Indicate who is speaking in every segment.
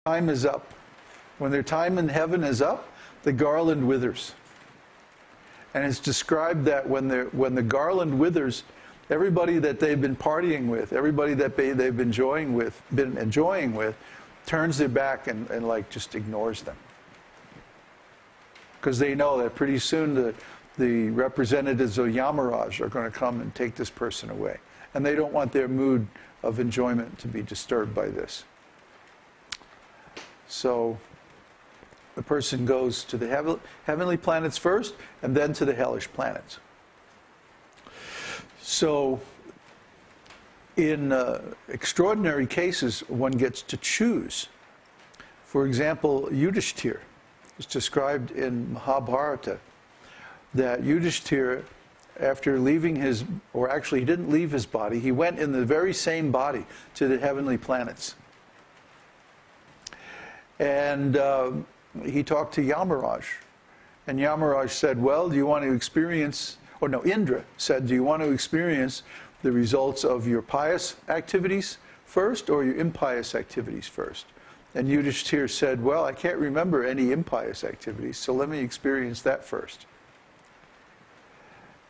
Speaker 1: time is up. When their time in heaven is up, the garland withers. And it's described that when the garland withers, everybody that they've been partying with, everybody that they've been enjoying with, turns their back and like just ignores them. Because they know that pretty soon the representatives of Yamaraj are going to come and take this person away. And they don't want their mood of enjoyment to be disturbed by this. So the person goes to the heavenly planets first, and then to the hellish planets. So in extraordinary cases, one gets to choose. For example, Yudhishthira is described in Mahabharata, that Yudhishthira, after leaving his, or actually he didn't leave his body, he went in the very same body to the heavenly planets. And he talked to Yamaraj. And Yamaraj said, well, do you want to experience, or no, Indra said, do you want to experience the results of your pious activities first or your impious activities first? And Yudhishthira said, well, I can't remember any impious activities, so let me experience that first.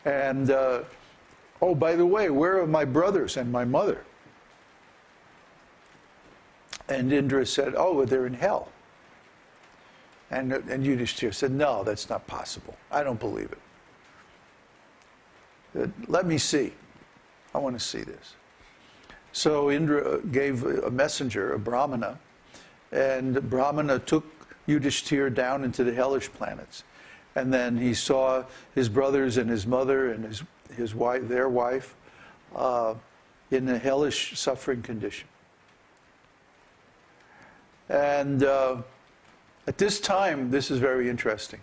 Speaker 1: And, oh, by the way, where are my brothers and my mother? And Indra said, oh, they're in hell. And Yudhishthira said, no, that's not possible. I don't believe it. Let me see. I want to see this. So Indra gave a messenger, a Brahmana, and Brahmana took Yudhishthira down into the hellish planets. And then he saw his brothers and his mother and his wife, their wife, in a hellish suffering condition. And at this time, this is very interesting.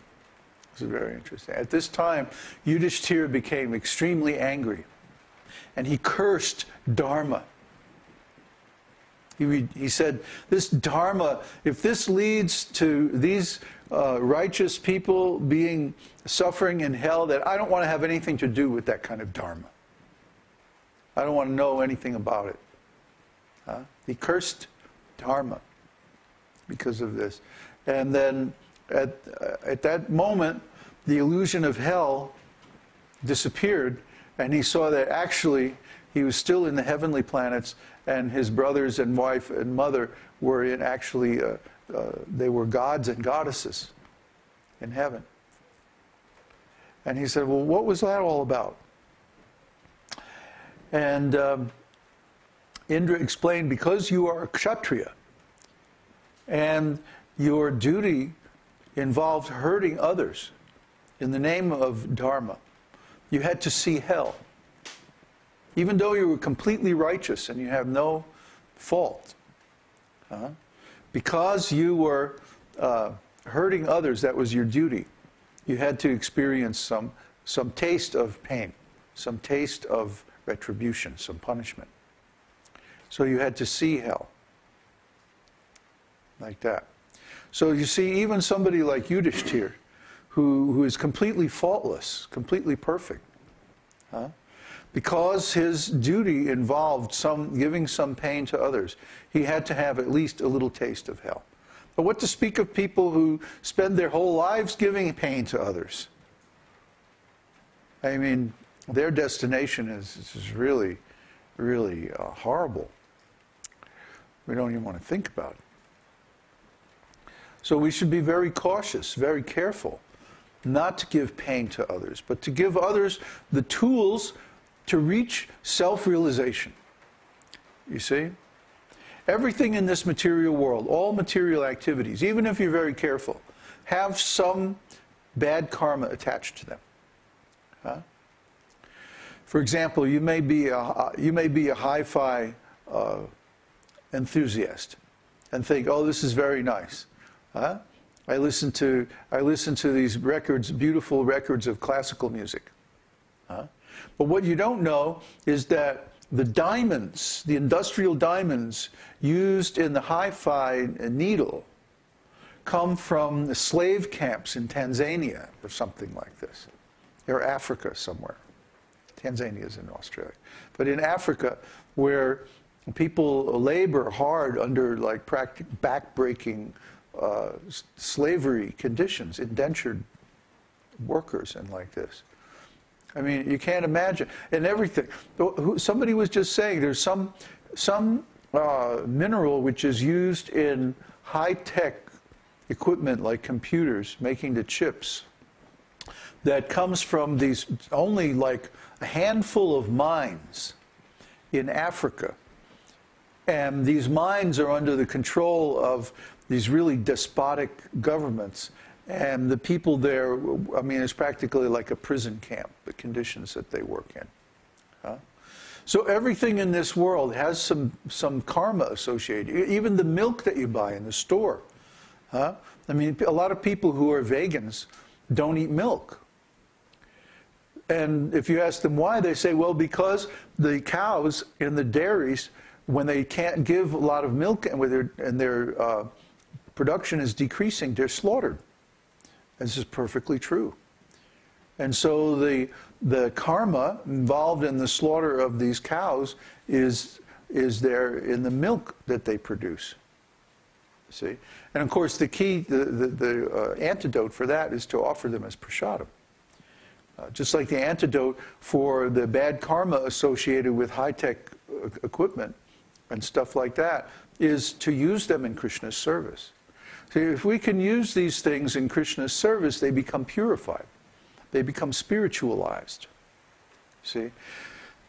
Speaker 1: This is very interesting. At this time, Yudhishthira became extremely angry, and he cursed Dharma. He said, this Dharma, if this leads to these righteous people suffering in hell, that I don't want to have anything to do with that kind of Dharma. I don't want to know anything about it. He cursed Dharma because of this. And then at that moment, the illusion of hell disappeared, and he saw that actually he was still in the heavenly planets, and his brothers and wife and mother were they were gods and goddesses in heaven. And he said, well, what was that all about? And Indra explained, because you are a Kshatriya, and your duty involved hurting others in the name of Dharma, you had to see hell. Even though you were completely righteous and you have no fault. Because you were hurting others, that was your duty. You had to experience some taste of pain, some taste of retribution, some punishment. So you had to see hell. Like that. So you see, even somebody like Yudhishthira, who is completely faultless, completely perfect, because his duty involved giving some pain to others, he had to have at least a little taste of hell. But what to speak of people who spend their whole lives giving pain to others? I mean, their destination is really, really horrible. We don't even want to think about it. So we should be very cautious, very careful, not to give pain to others, but to give others the tools to reach self-realization. You see? Everything in this material world, all material activities, even if you're very careful, have some bad karma attached to them. For example, you may be a hi-fi enthusiast and think, oh, this is very nice. I listen to these records, beautiful records of classical music. But what you don't know is that the diamonds, the industrial diamonds used in the hi-fi needle, come from the slave camps in Tanzania or something like this, or Africa somewhere. Tanzania is in Australia. But in Africa, where People labor hard under like back-breaking slavery conditions, indentured workers and like this. I mean, you can't imagine. And everything. Somebody was just saying there's some mineral which is used in high-tech equipment like computers, making the chips, that comes from these only like a handful of mines in Africa. And these mines are under the control of these really despotic governments. And the people there, I mean, it's practically like a prison camp, the conditions that they work in. Huh? So everything in this world has some karma associated. Even the milk that you buy in the store. Huh? I mean, a lot of people who are vegans don't eat milk. And if you ask them why, they say, well, because the cows in the dairies, when they can't give a lot of milk and their production is decreasing, they're slaughtered. This is perfectly true. And so the karma involved in the slaughter of these cows is there in the milk that they produce. See? And of course the key, the antidote for that is to offer them as prasadam. Just like the antidote for the bad karma associated with high-tech equipment and stuff like that is to use them in Krishna's service. See, if we can use these things in Krishna's service, they become purified. They become spiritualized. See?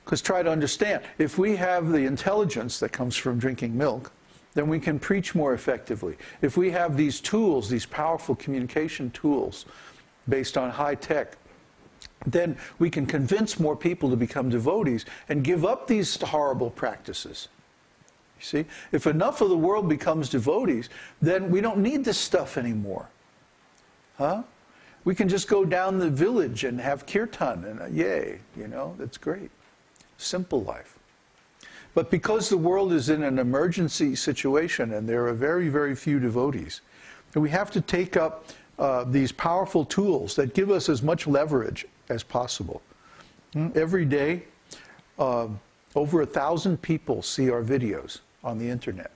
Speaker 1: Because try to understand, if we have the intelligence that comes from drinking milk, then we can preach more effectively. If we have these tools, these powerful communication tools based on high tech, then we can convince more people to become devotees and give up these horrible practices. You see? If enough of the world becomes devotees, then we don't need this stuff anymore. Huh? We can just go down the village and have kirtan and yay, you know, that's great. Simple life. But because the world is in an emergency situation and there are very, very few devotees, we have to take up these powerful tools that give us as much leverage as possible. Every day, over 1,000 people see our videos on the internet.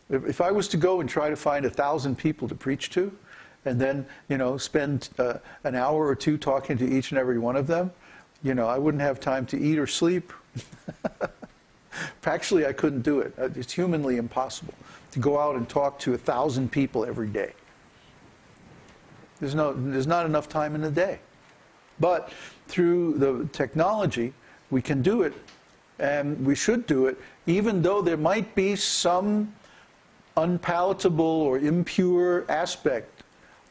Speaker 1: If I was to go and try to find 1,000 people to preach to, and then, you know, spend an hour or two talking to each and every one of them, you know, I wouldn't have time to eat or sleep. Actually, I couldn't do it. It's humanly impossible to go out and talk to 1,000 people every day. There's not enough time in the day. But through the technology, we can do it, and we should do it, even though there might be some unpalatable or impure aspect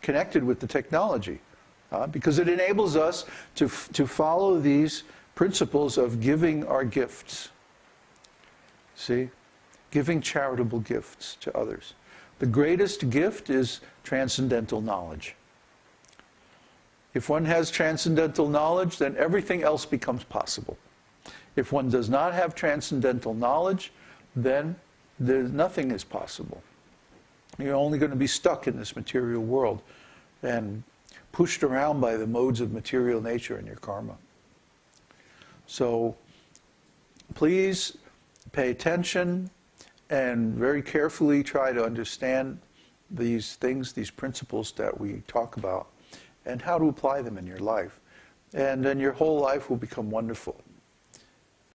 Speaker 1: connected with the technology, because it enables us to follow these principles of giving our gifts. See? Giving charitable gifts to others. The greatest gift is transcendental knowledge. If one has transcendental knowledge, then everything else becomes possible. If one does not have transcendental knowledge, then nothing is possible. You're only going to be stuck in this material world and pushed around by the modes of material nature and your karma. So please pay attention and very carefully try to understand these things, these principles that we talk about, and how to apply them in your life. And then your whole life will become wonderful.